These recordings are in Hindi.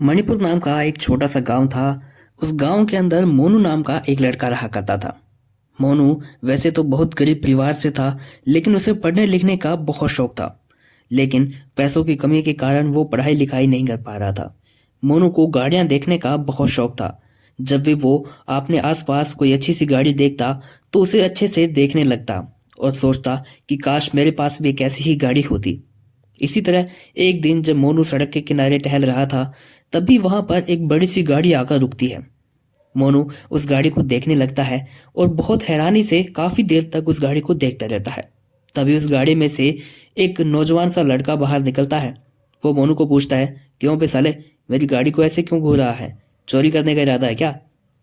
मणिपुर नाम का एक छोटा सा गांव था। उस गांव के अंदर मोनू नाम का एक लड़का रहा करता था। मोनू वैसे तो बहुत गरीब परिवार से था, लेकिन उसे पढ़ने लिखने का बहुत शौक था। लेकिन पैसों की कमी के कारण वो पढ़ाई लिखाई नहीं कर पा रहा था। मोनू को गाड़ियां देखने का बहुत शौक था। जब भी वो अपने आसपास कोई अच्छी सी गाड़ी देखता तो उसे अच्छे से देखने लगता और सोचता कि काश मेरे पास भी एक ऐसी ही गाड़ी होती। इसी तरह एक दिन जब मोनू सड़क के किनारे टहल रहा था, तभी वहां पर एक बड़ी सी गाड़ी आकर रुकती है। मोनू उस गाड़ी को देखने लगता है और बहुत हैरानी से काफी देर तक उस गाड़ी को देखता रहता है। तभी उस गाड़ी में से एक नौजवान सा लड़का बाहर निकलता है। वो मोनू को पूछता है, क्यों बे साले, मेरी गाड़ी को ऐसे क्यों घूर रहा है? चोरी करने का इरादा है क्या?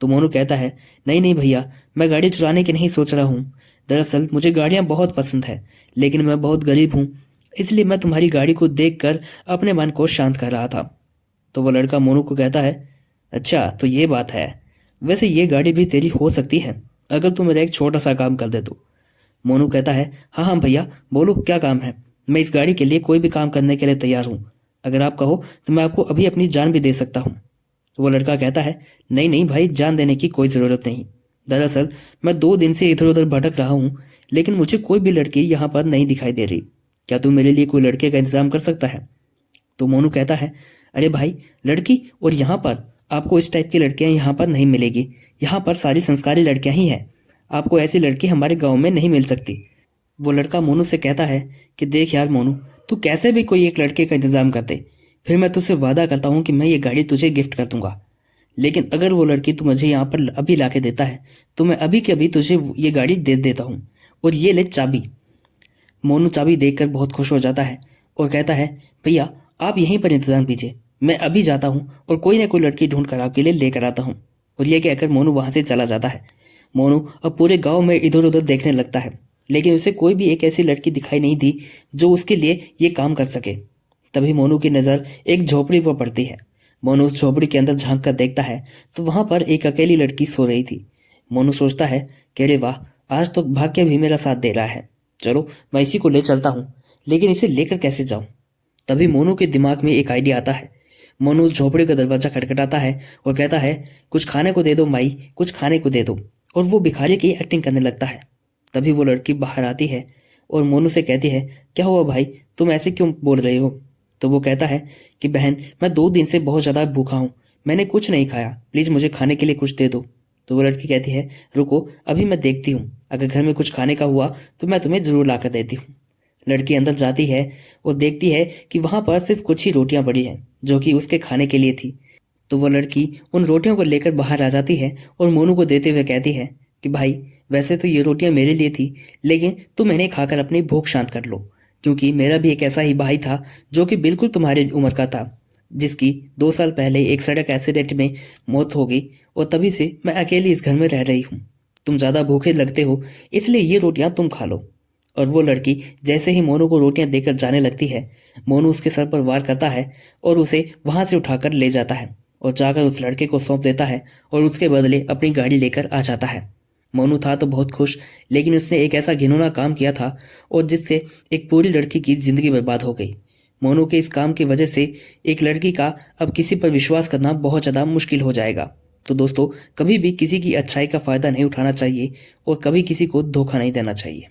तो मोनू कहता है, नहीं नहीं भैया, मैं गाड़ी चुराने की नहीं सोच रहा हूँ। दरअसल मुझे गाड़ियाँ बहुत पसंद है, लेकिन मैं बहुत गरीब हूँ, इसलिए मैं तुम्हारी गाड़ी को देखकर अपने मन को शांत कर रहा था। तो वो लड़का मोनू को कहता है, अच्छा तो ये बात है। वैसे ये गाड़ी भी तेरी हो सकती है अगर तू मेरा एक छोटा सा काम कर दे तो। मोनू कहता है, हाँ हाँ भैया, बोलो क्या काम है। मैं इस गाड़ी के लिए कोई भी काम करने के लिए तैयार हूँ। अगर आप कहो तो मैं आपको अभी अपनी जान भी दे सकता हूँ। वो लड़का कहता है, नहीं नहीं भाई, जान देने की कोई ज़रूरत नहीं। दरअसल मैं 2 दिन से इधर उधर भटक रहा हूँ, लेकिन मुझे कोई भी लड़की यहाँ पर नहीं दिखाई दे रही। क्या तू मेरे लिए कोई लड़के का इंतजाम कर सकता है? तो मोनू कहता है, अरे भाई, लड़की और यहाँ पर आपको इस टाइप की लड़कियां यहाँ पर नहीं मिलेगी। यहाँ पर सारी संस्कारी लड़कियां ही हैं। आपको ऐसी लड़की हमारे गांव में नहीं मिल सकती। वो लड़का मोनू से कहता है कि देख यार मोनू, तू कैसे भी कोई एक लड़के का इंतजाम कर दे, फिर मैं तुझसे वादा करता हूँ कि मैं ये गाड़ी तुझे गिफ्ट कर दूंगा। लेकिन अगर वो लड़की तू मुझे यहाँ पर अभी ला के देता है तो मैं अभी के अभी तुझे ये गाड़ी दे देता हूँ। और ये ले चाबी। मोनू चाबी देखकर बहुत खुश हो जाता है और कहता है, भैया आप यहीं पर इंतजाम कीजिए, मैं अभी जाता हूँ और कोई ना कोई लड़की ढूंढ कर आपके लिए लेकर आता हूँ। और ये कहकर मोनू वहां से चला जाता है। मोनू अब पूरे गांव में इधर उधर देखने लगता है, लेकिन उसे कोई भी एक ऐसी लड़की दिखाई नहीं दी जो उसके लिए ये काम कर सके। तभी मोनू की नज़र एक झोपड़ी पर पड़ती है। मोनू उस झोपड़ी के अंदर झांक कर देखता है तो वहां पर एक अकेली लड़की सो रही थी। मोनू सोचता है कि अरे वाह, आज तो भाग्य भी मेरा साथ दे रहा है। चलो मैं इसी को ले चलता हूँ, लेकिन इसे लेकर कैसे जाऊं? तभी मोनू के दिमाग में एक आइडिया आता है। मोनू उस झोपड़ी का दरवाजा खटखटाता है और कहता है, कुछ खाने को दे दो माई, कुछ खाने को दे दो। और वो भिखारी की एक्टिंग करने लगता है। तभी वो लड़की बाहर आती है और मोनू से कहती है, क्या हुआ भाई, तुम ऐसे क्यों बोल रहे हो? तो वो कहता है कि बहन, मैं 2 दिन से बहुत ज़्यादा भूखा हूँ, मैंने कुछ नहीं खाया, प्लीज़ मुझे खाने के लिए कुछ दे दो। तो वो लड़की कहती है, रुको अभी मैं देखती हूँ, अगर घर में कुछ खाने का हुआ तो मैं तुम्हें ज़रूर ला कर देती हूँ। लड़की अंदर जाती है और देखती है कि वहां पर सिर्फ कुछ ही रोटियां पड़ी हैं जो कि उसके खाने के लिए थी। तो वो लड़की उन रोटियों को लेकर बाहर आ जाती है और मोनू को देते हुए कहती है कि भाई, वैसे तो ये रोटियां मेरे लिए थी, लेकिन तुम इन्हें खाकर अपनी भूख शांत कर लो, क्योंकि मेरा भी एक ऐसा ही भाई था जो कि बिल्कुल तुम्हारी उम्र का था, जिसकी 2 साल पहले एक सड़क एक्सीडेंट में मौत हो गई, और तभी से मैं अकेली इस घर में रह रही हूँ। तुम ज़्यादा भूखे लगते हो, इसलिए ये रोटियां तुम खा लो। और वो लड़की जैसे ही मोनू को रोटियां देकर जाने लगती है, मोनू उसके सर पर वार करता है और उसे वहां से उठाकर ले जाता है और जाकर उस लड़के को सौंप देता है और उसके बदले अपनी गाड़ी लेकर आ जाता है। मोनू था तो बहुत खुश, लेकिन उसने एक ऐसा घिनौना काम किया था और जिससे एक पूरी लड़की की जिंदगी बर्बाद हो गई। मोनू के इस काम की वजह से एक लड़की का अब किसी पर विश्वास करना बहुत ज़्यादा मुश्किल हो जाएगा। तो दोस्तों, कभी भी किसी की अच्छाई का फ़ायदा नहीं उठाना चाहिए और कभी किसी को धोखा नहीं देना चाहिए।